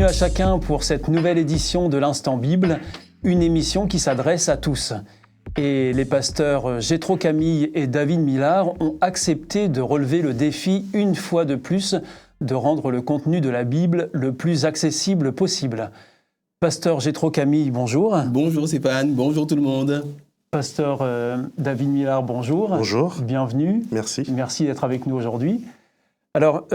à chacun pour cette nouvelle édition de l'Instant Bible, une émission qui s'adresse à tous. Et les pasteurs Jétro Camille et David Millard ont accepté de relever le défi une fois de plus de rendre le contenu de la Bible le plus accessible possible. Pasteur Jétro Camille, bonjour. Bonjour Stéphane, bonjour tout le monde. Pasteur David Millard, bonjour. Bonjour. Bienvenue. Merci. Merci d'être avec nous aujourd'hui. Alors,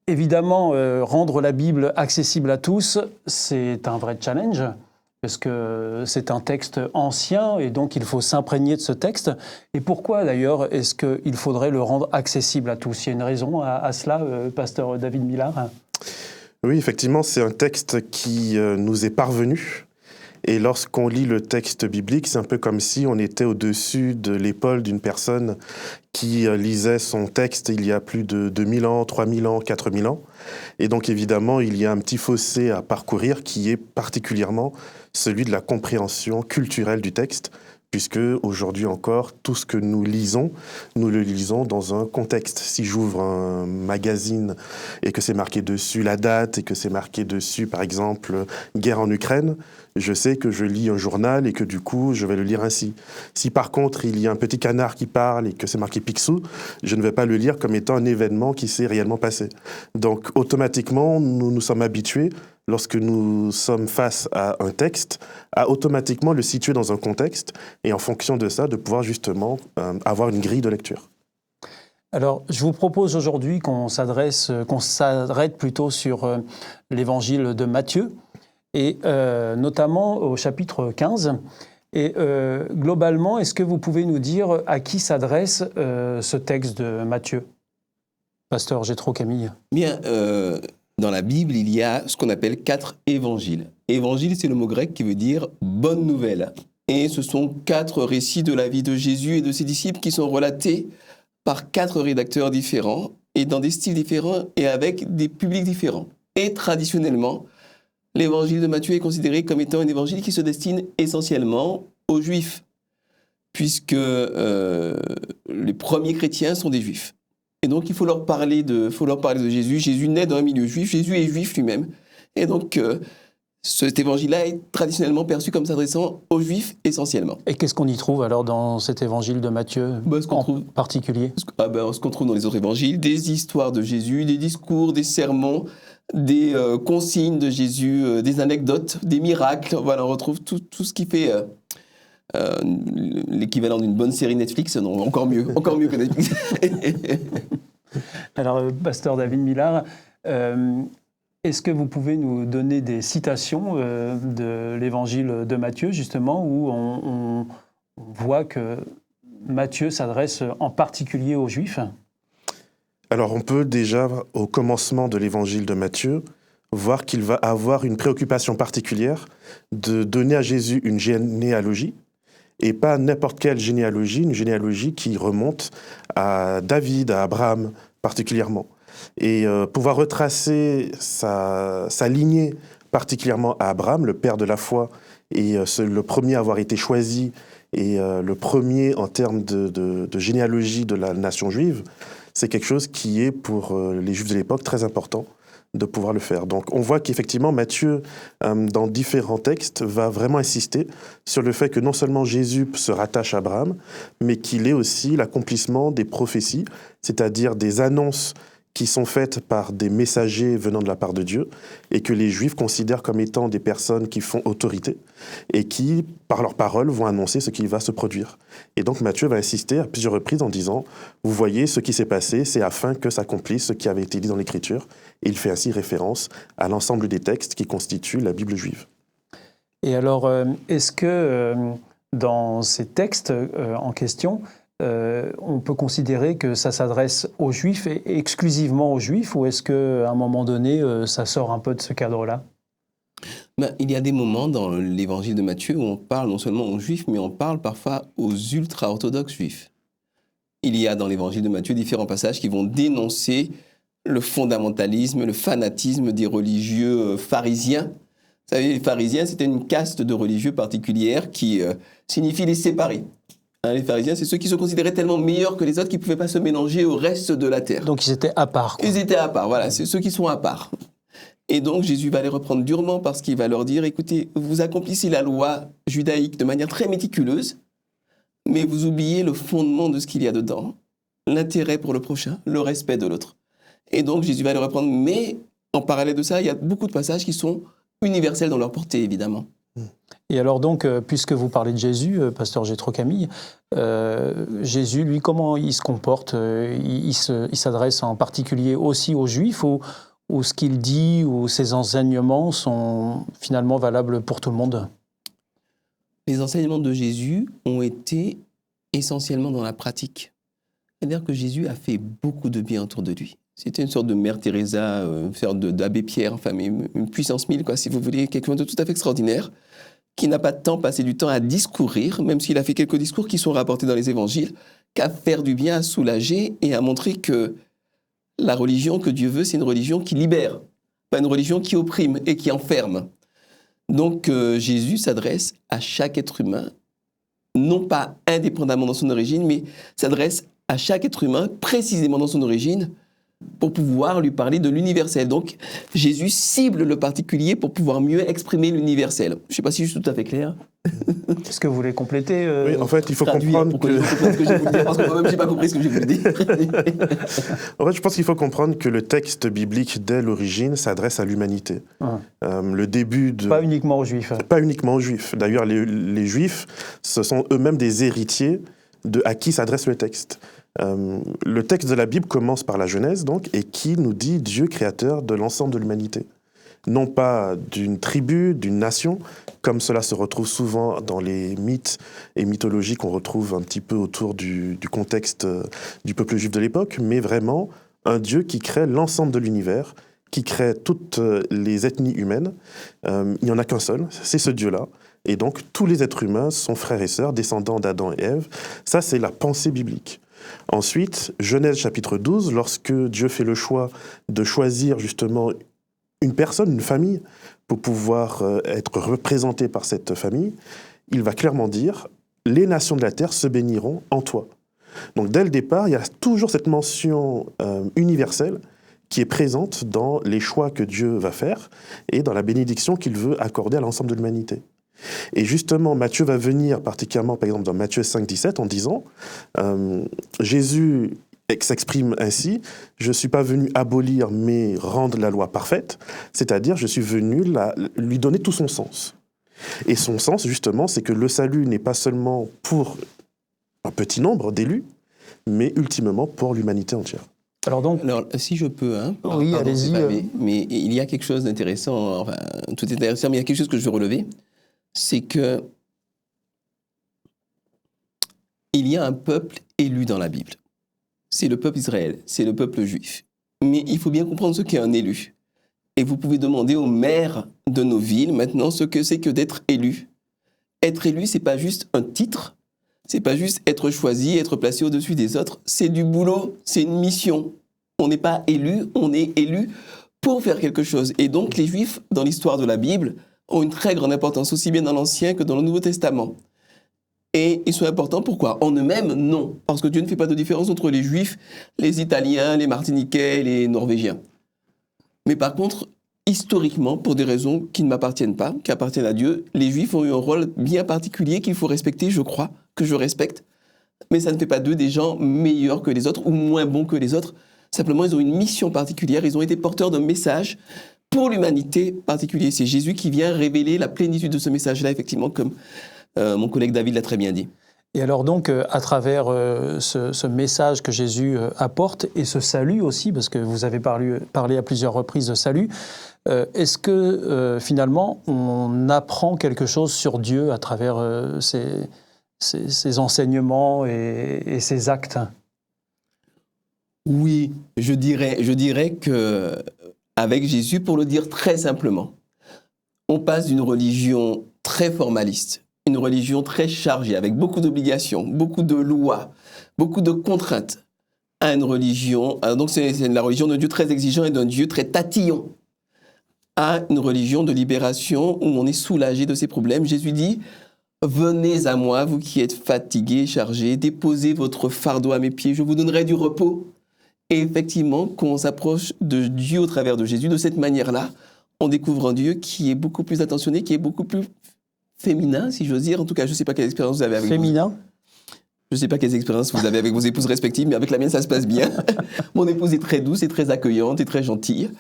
évidemment, rendre la Bible accessible à tous, c'est un vrai challenge, parce que c'est un texte ancien et donc il faut s'imprégner de ce texte. Et pourquoi d'ailleurs est-ce qu'il faudrait le rendre accessible à tous? Il y a une raison à cela, pasteur David Millard? Oui, effectivement, c'est un texte qui nous est parvenu. Et lorsqu'on lit le texte biblique, c'est un peu comme si on était au-dessus de l'épaule d'une personne qui lisait son texte il y a plus de 2000 ans, 3000 ans, 4000 ans. Et donc évidemment, il y a un petit fossé à parcourir qui est particulièrement celui de la compréhension culturelle du texte, puisque aujourd'hui encore, tout ce que nous le lisons dans un contexte. Si j'ouvre un magazine et que c'est marqué dessus la date et que c'est marqué dessus, par exemple, guerre en Ukraine, je sais que je lis un journal et que du coup, je vais le lire ainsi. Si par contre, il y a un petit canard qui parle et que c'est marqué Picsou, je ne vais pas le lire comme étant un événement qui s'est réellement passé. Donc, automatiquement, nous nous sommes habitués, lorsque nous sommes face à un texte, à automatiquement le situer dans un contexte et en fonction de ça, de pouvoir justement avoir une grille de lecture. Alors, je vous propose aujourd'hui qu'on s'arrête plutôt sur l'évangile de Matthieu, et notamment au chapitre 15. Et globalement, est-ce que vous pouvez nous dire à qui s'adresse ce texte de Matthieu? Pasteur Jétro Camille. Bien, dans la Bible, il y a ce qu'on appelle 4 évangiles. Évangile, c'est le mot grec qui veut dire « bonne nouvelle ». Et ce sont 4 récits de la vie de Jésus et de ses disciples qui sont relatés par 4 rédacteurs différents et dans des styles différents et avec des publics différents. Et traditionnellement, l'évangile de Matthieu est considéré comme étant un évangile qui se destine essentiellement aux Juifs, puisque les premiers chrétiens sont des Juifs. Et donc, il faut leur parler de Jésus. Jésus naît dans un milieu juif. Jésus est juif lui-même. Et donc, cet évangile-là est traditionnellement perçu comme s'adressant aux Juifs essentiellement. Et qu'est-ce qu'on y trouve alors dans cet évangile de Matthieu particulier? Ce qu'on trouve dans les autres évangiles, des histoires de Jésus, des discours, des sermons, des consignes de Jésus, des anecdotes, des miracles. Voilà, on retrouve tout ce qui fait l'équivalent d'une bonne série Netflix. Non, encore mieux que Netflix. Alors, pasteur David Millard, est-ce que vous pouvez nous donner des citations de l'évangile de Matthieu, justement, où on voit que Matthieu s'adresse en particulier aux Juifs? Alors, on peut déjà, au commencement de l'évangile de Matthieu, voir qu'il va avoir une préoccupation particulière de donner à Jésus une généalogie, et pas n'importe quelle généalogie, une généalogie qui remonte à David, à Abraham particulièrement. Et pouvoir retracer sa lignée particulièrement à Abraham, le père de la foi, et le premier à avoir été choisi, et le premier en termes de généalogie de la nation juive, c'est quelque chose qui est pour les Juifs de l'époque très important de pouvoir le faire. Donc on voit qu'effectivement Matthieu, dans différents textes, va vraiment insister sur le fait que non seulement Jésus se rattache à Abraham, mais qu'il est aussi l'accomplissement des prophéties, c'est-à-dire des annonces qui sont faites par des messagers venant de la part de Dieu et que les Juifs considèrent comme étant des personnes qui font autorité et qui, par leurs paroles, vont annoncer ce qui va se produire. Et donc Matthieu va insister à plusieurs reprises en disant « Vous voyez, ce qui s'est passé, c'est afin que s'accomplisse ce qui avait été dit dans l'Écriture. » Et il fait ainsi référence à l'ensemble des textes qui constituent la Bible juive. Et alors, est-ce que dans ces textes en question, on peut considérer que ça s'adresse aux Juifs et exclusivement aux Juifs, ou est-ce qu'à un moment donné, ça sort un peu de ce cadre-là? Il y a des moments dans l'évangile de Matthieu où on parle non seulement aux Juifs, mais on parle parfois aux ultra-orthodoxes juifs. Il y a dans l'évangile de Matthieu différents passages qui vont dénoncer le fondamentalisme, le fanatisme des religieux pharisiens. Vous savez, les pharisiens, c'était une caste de religieux particulière qui signifie les séparés. Les pharisiens, c'est ceux qui se considéraient tellement meilleurs que les autres qu'ils ne pouvaient pas se mélanger au reste de la terre. Donc ils étaient à part, quoi. Ils étaient à part, voilà, c'est ceux qui sont à part. Et donc Jésus va les reprendre durement parce qu'il va leur dire, écoutez, vous accomplissez la loi judaïque de manière très méticuleuse, mais vous oubliez le fondement de ce qu'il y a dedans, l'intérêt pour le prochain, le respect de l'autre. Et donc Jésus va les reprendre, mais en parallèle de ça, il y a beaucoup de passages qui sont universels dans leur portée, évidemment. Et alors donc, puisque vous parlez de Jésus, pasteur Jétro Camille, Jésus, lui, comment il se comporte? Il s'adresse en particulier aussi aux Juifs, ou ce qu'il dit, ou ses enseignements sont finalement valables pour tout le monde? Les enseignements de Jésus ont été essentiellement dans la pratique. C'est-à-dire que Jésus a fait beaucoup de bien autour de lui. C'était une sorte de Mère Teresa, une sorte d'abbé Pierre, enfin, une puissance 1000, quoi, si vous voulez, quelque chose de tout à fait extraordinaire, qui n'a pas de temps passé du temps à discourir, même s'il a fait quelques discours qui sont rapportés dans les évangiles, qu'à faire du bien, à soulager et à montrer que la religion que Dieu veut, c'est une religion qui libère, pas une religion qui opprime et qui enferme. Donc Jésus s'adresse à chaque être humain, non pas indépendamment dans son origine, mais s'adresse à chaque être humain précisément dans son origine, pour pouvoir lui parler de l'universel. Donc, Jésus cible le particulier pour pouvoir mieux exprimer l'universel. Je ne sais pas si je suis tout à fait clair. Est-ce que vous voulez compléter Oui, en fait, il faut comprendre que... ce que j'ai voulu dire, parce que moi-même, je n'ai pas compris ce que j'ai voulu dire. En fait, je pense qu'il faut comprendre que le texte biblique, dès l'origine, s'adresse à l'humanité. Le début de... Pas uniquement aux Juifs. Pas uniquement aux Juifs. D'ailleurs, les Juifs, ce sont eux-mêmes des héritiers à qui s'adresse le texte. Le texte de la Bible commence par la Genèse, donc, et qui nous dit Dieu créateur de l'ensemble de l'humanité. Non pas d'une tribu, d'une nation, comme cela se retrouve souvent dans les mythes et mythologies qu'on retrouve un petit peu autour du contexte du peuple juif de l'époque, mais vraiment un Dieu qui crée l'ensemble de l'univers, qui crée toutes les ethnies humaines. Il n'y en a qu'un seul, c'est ce Dieu-là. Et donc, tous les êtres humains sont frères et sœurs, descendants d'Adam et Ève. Ça, c'est la pensée biblique. Ensuite, Genèse chapitre 12, lorsque Dieu fait le choix de choisir justement une personne, une famille, pour pouvoir être représenté par cette famille, il va clairement dire « Les nations de la terre se béniront en toi ». Donc dès le départ, il y a toujours cette mention universelle qui est présente dans les choix que Dieu va faire et dans la bénédiction qu'il veut accorder à l'ensemble de l'humanité. Et justement, Matthieu va venir, particulièrement par exemple dans Matthieu 5, 17, en disant Jésus s'exprime ainsi, je ne suis pas venu abolir mais rendre la loi parfaite, c'est-à-dire je suis venu lui donner tout son sens. Et son sens, justement, c'est que le salut n'est pas seulement pour un petit nombre d'élus, mais ultimement pour l'humanité entière. Alors, si je peux, oui, allez-y. Mais il y a quelque chose d'intéressant, enfin, tout est intéressant, mais il y a quelque chose que je veux relever, c'est que il y a un peuple élu dans la Bible. C'est le peuple Israël, c'est le peuple juif. Mais il faut bien comprendre ce qu'est un élu. Et vous pouvez demander aux maires de nos villes maintenant ce que c'est que d'être élu. Être élu, c'est pas juste un titre, c'est pas juste être choisi, être placé au-dessus des autres, c'est du boulot, c'est une mission. On n'est pas élu, on est élu pour faire quelque chose. Et donc les Juifs, dans l'histoire de la Bible, ont une très grande importance, aussi bien dans l'Ancien que dans le Nouveau Testament. Et ils sont importants, pourquoi? En eux-mêmes, non. Parce que Dieu ne fait pas de différence entre les Juifs, les Italiens, les Martiniquais et les Norvégiens. Mais par contre, historiquement, pour des raisons qui ne m'appartiennent pas, qui appartiennent à Dieu, les Juifs ont eu un rôle bien particulier qu'il faut respecter, je crois, que je respecte. Mais ça ne fait pas d'eux des gens meilleurs que les autres ou moins bons que les autres. Simplement, ils ont une mission particulière, ils ont été porteurs d'un message pour l'humanité particulier. C'est Jésus qui vient révéler la plénitude de ce message-là, effectivement, comme mon collègue David l'a très bien dit. Et alors donc, à travers ce message que Jésus apporte, et ce salut aussi, parce que vous avez parlé à plusieurs reprises de salut, est-ce que finalement on apprend quelque chose sur Dieu à travers ces enseignements et ces actes? Oui, je dirais que avec Jésus, pour le dire très simplement, on passe d'une religion très formaliste, une religion très chargée, avec beaucoup d'obligations, beaucoup de lois, beaucoup de contraintes, à une religion, donc c'est la religion d'un Dieu très exigeant et d'un Dieu très tatillon, à une religion de libération où on est soulagé de ses problèmes. Jésus dit « Venez à moi, vous qui êtes fatigués, chargés, déposez votre fardeau à mes pieds, je vous donnerai du repos. » Et effectivement, quand on s'approche de Dieu au travers de Jésus, de cette manière-là, on découvre un Dieu qui est beaucoup plus attentionné, qui est beaucoup plus féminin, si j'ose dire. En tout cas, je ne sais pas quelle expérience vous avez avec Féminin. Je ne sais pas quelles expériences vous avez avec vos épouses respectives, mais avec la mienne, ça se passe bien. Mon épouse est très douce et très accueillante et très gentille.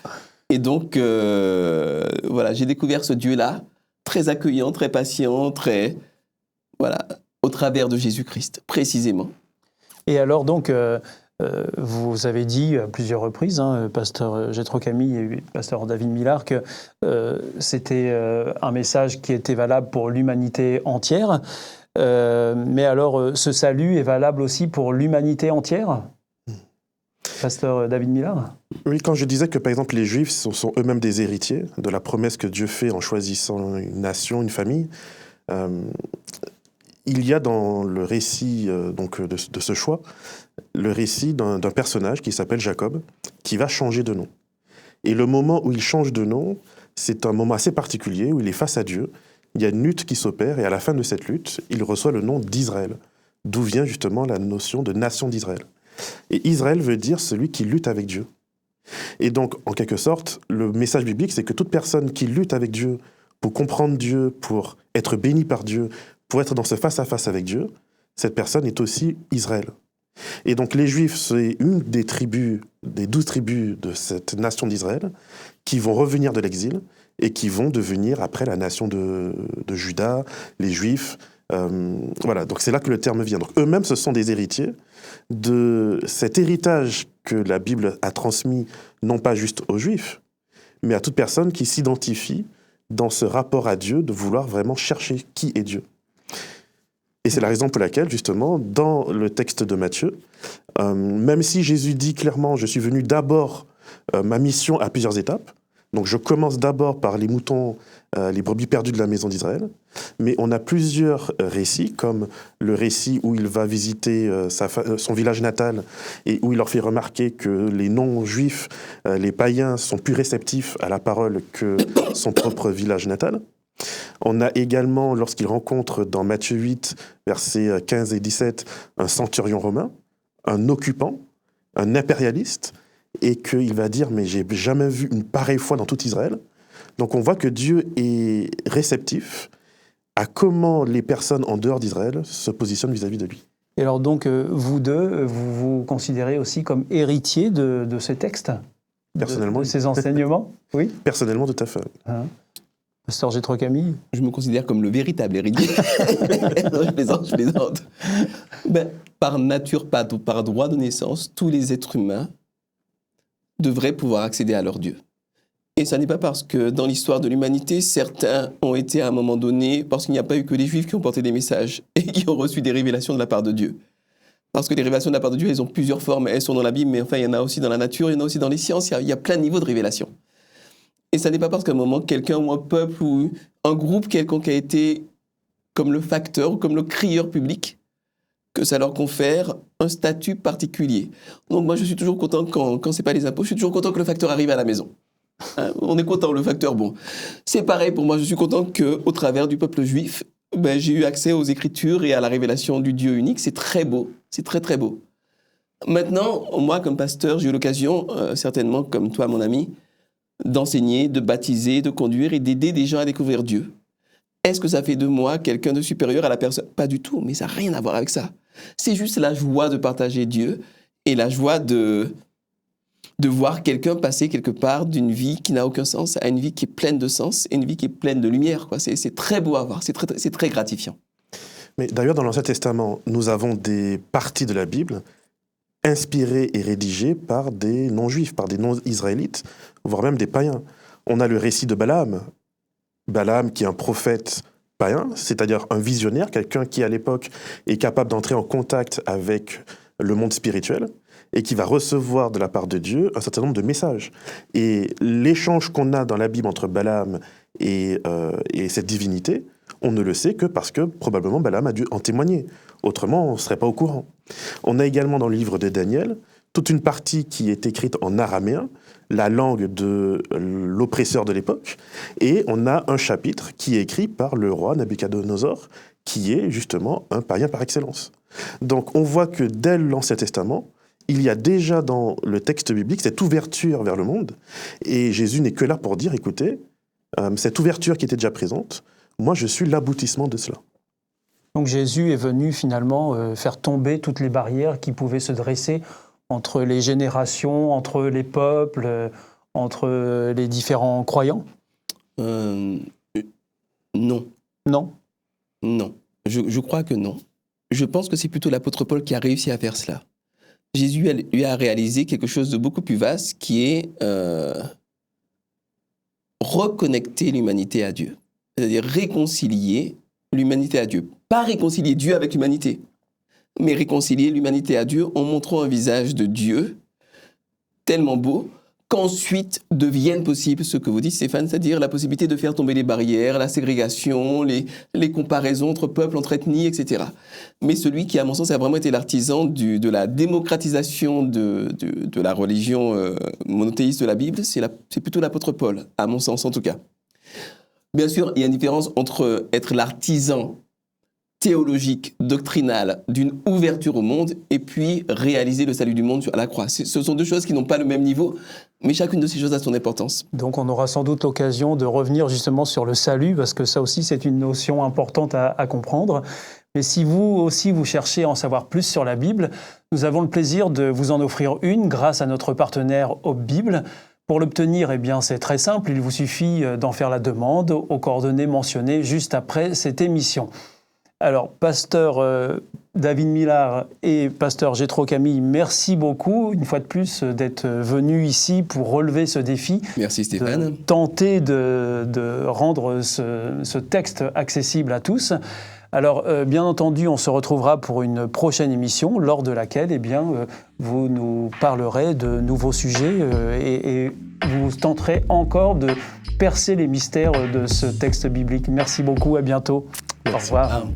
Et donc, voilà, j'ai découvert ce Dieu-là, très accueillant, très patient, très... Voilà, au travers de Jésus-Christ, précisément. Et alors, donc, vous avez dit à plusieurs reprises, pasteur Jethro Camille et pasteur David Millard, que c'était un message qui était valable pour l'humanité entière. Mais alors, ce salut est valable aussi pour l'humanité entière, pasteur David Millard? Oui, quand je disais que, par exemple, les Juifs sont eux-mêmes des héritiers de la promesse que Dieu fait en choisissant une nation, une famille, il y a dans le récit de ce choix, le récit d'un personnage qui s'appelle Jacob, qui va changer de nom. Et le moment où il change de nom, c'est un moment assez particulier où il est face à Dieu. Il y a une lutte qui s'opère et à la fin de cette lutte, il reçoit le nom d'Israël, d'où vient justement la notion de nation d'Israël. Et Israël veut dire celui qui lutte avec Dieu. Et donc, en quelque sorte, le message biblique, c'est que toute personne qui lutte avec Dieu pour comprendre Dieu, pour être bénie par Dieu, pour être dans ce face-à-face avec Dieu, cette personne est aussi Israël. Et donc les Juifs, c'est une des tribus, des 12 tribus de cette nation d'Israël, qui vont revenir de l'exil et qui vont devenir après la nation de Juda, les Juifs. Voilà, donc c'est là que le terme vient. Donc eux-mêmes, ce sont des héritiers de cet héritage que la Bible a transmis, non pas juste aux Juifs, mais à toute personne qui s'identifie dans ce rapport à Dieu, de vouloir vraiment chercher qui est Dieu. Et c'est la raison pour laquelle, justement, dans le texte de Matthieu, même si Jésus dit clairement « je suis venu d'abord, ma mission à plusieurs étapes », donc je commence d'abord par les moutons, les brebis perdues de la maison d'Israël, mais on a plusieurs récits, comme le récit où il va visiter son village natal et où il leur fait remarquer que les non-juifs, les païens, sont plus réceptifs à la parole que son propre village natal. On a également, lorsqu'il rencontre dans Matthieu 8, versets 15 et 17, un centurion romain, un occupant, un impérialiste, et qu'il va dire « mais j'ai jamais vu une pareille foi dans tout Israël ». Donc on voit que Dieu est réceptif à comment les personnes en dehors d'Israël se positionnent vis-à-vis de lui. Et alors donc, vous deux, vous vous considérez aussi comme héritier de ces textes? Personnellement, de ces enseignements? Oui. Personnellement, tout à fait. Pasteur Jethro Camille? Je me considère comme le véritable héritier. Non, je plaisante. Par nature, par droit de naissance, tous les êtres humains devraient pouvoir accéder à leur Dieu. Et ça n'est pas parce que dans l'histoire de l'humanité, certains ont été à un moment donné, parce qu'il n'y a pas eu que les Juifs qui ont porté des messages et qui ont reçu des révélations de la part de Dieu. Parce que les révélations de la part de Dieu, elles ont plusieurs formes, elles sont dans la Bible, mais enfin, il y en a aussi dans la nature, il y en a aussi dans les sciences, il y a plein de niveaux de révélation. Et ça n'est pas parce qu'à un moment, quelqu'un ou un peuple ou un groupe quelconque a été comme le facteur ou comme le crieur public que ça leur confère un statut particulier. Donc moi, je suis toujours content quand c'est pas les impôts, je suis toujours content que le facteur arrive à la maison. On est content, le facteur, bon. C'est pareil pour moi, je suis content qu'au travers du peuple juif, j'ai eu accès aux Écritures et à la révélation du Dieu unique. C'est très beau, c'est très très beau. Maintenant, moi, comme pasteur, j'ai eu l'occasion, certainement comme toi, mon ami, d'enseigner, de baptiser, de conduire et d'aider des gens à découvrir Dieu. Est-ce que ça fait de moi quelqu'un de supérieur à la personne? Pas du tout, mais ça n'a rien à voir avec ça. C'est juste la joie de partager Dieu et la joie de voir quelqu'un passer quelque part d'une vie qui n'a aucun sens à une vie qui est pleine de sens et une vie qui est pleine de lumière, quoi. C'est très beau à voir, c'est très gratifiant. Mais d'ailleurs, dans l'Ancien Testament, nous avons des parties de la Bible inspirées et rédigées par des non-juifs, par des non-israélites, voire même des païens. On a le récit de Balaam. Balaam qui est un prophète païen, c'est-à-dire un visionnaire, quelqu'un qui à l'époque est capable d'entrer en contact avec le monde spirituel et qui va recevoir de la part de Dieu un certain nombre de messages. Et l'échange qu'on a dans la Bible entre Balaam et cette divinité, on ne le sait que parce que probablement Balaam a dû en témoigner. Autrement, on ne serait pas au courant. On a également dans le livre de Daniel toute une partie qui est écrite en araméen, la langue de l'oppresseur de l'époque, et on a un chapitre qui est écrit par le roi Nabuchodonosor, qui est justement un païen par excellence. Donc on voit que dès l'Ancien Testament, il y a déjà dans le texte biblique cette ouverture vers le monde, et Jésus n'est que là pour dire, écoutez, cette ouverture qui était déjà présente, moi je suis l'aboutissement de cela. Donc Jésus est venu finalement faire tomber toutes les barrières qui pouvaient se dresser entre les générations, entre les peuples, entre les différents croyants? Non. Non? Non. Je crois que non. Je pense que c'est plutôt l'apôtre Paul qui a réussi à faire cela. Jésus lui a réalisé quelque chose de beaucoup plus vaste qui est reconnecter l'humanité à Dieu. C'est-à-dire réconcilier l'humanité à Dieu. Pas réconcilier Dieu avec l'humanité, mais réconcilier l'humanité à Dieu en montrant un visage de Dieu tellement beau qu'ensuite devienne possible ce que vous dites, Stéphane, c'est-à-dire la possibilité de faire tomber les barrières, la ségrégation, les comparaisons entre peuples, entre ethnies, etc. Mais celui qui, à mon sens, a vraiment été l'artisan de la démocratisation de la religion monothéiste de la Bible, c'est plutôt l'apôtre Paul, à mon sens en tout cas. Bien sûr, il y a une différence entre être l'artisan théologique, doctrinal, d'une ouverture au monde, et puis réaliser le salut du monde sur la croix. Ce sont deux choses qui n'ont pas le même niveau, mais chacune de ces choses a son importance. Donc on aura sans doute l'occasion de revenir justement sur le salut, parce que ça aussi c'est une notion importante à comprendre. Mais si vous aussi vous cherchez à en savoir plus sur la Bible, nous avons le plaisir de vous en offrir une grâce à notre partenaire Hope Bible. Pour l'obtenir, eh bien, c'est très simple, il vous suffit d'en faire la demande aux coordonnées mentionnées juste après cette émission. Alors, pasteur David Millard et pasteur Jétro Camille, merci beaucoup, une fois de plus, d'être venus ici pour relever ce défi. Merci Stéphane. De tenter de rendre ce texte accessible à tous. Alors, bien entendu, on se retrouvera pour une prochaine émission, lors de laquelle, eh bien, vous nous parlerez de nouveaux sujets et vous tenterez encore de percer les mystères de ce texte biblique. Merci beaucoup, à bientôt. Au revoir.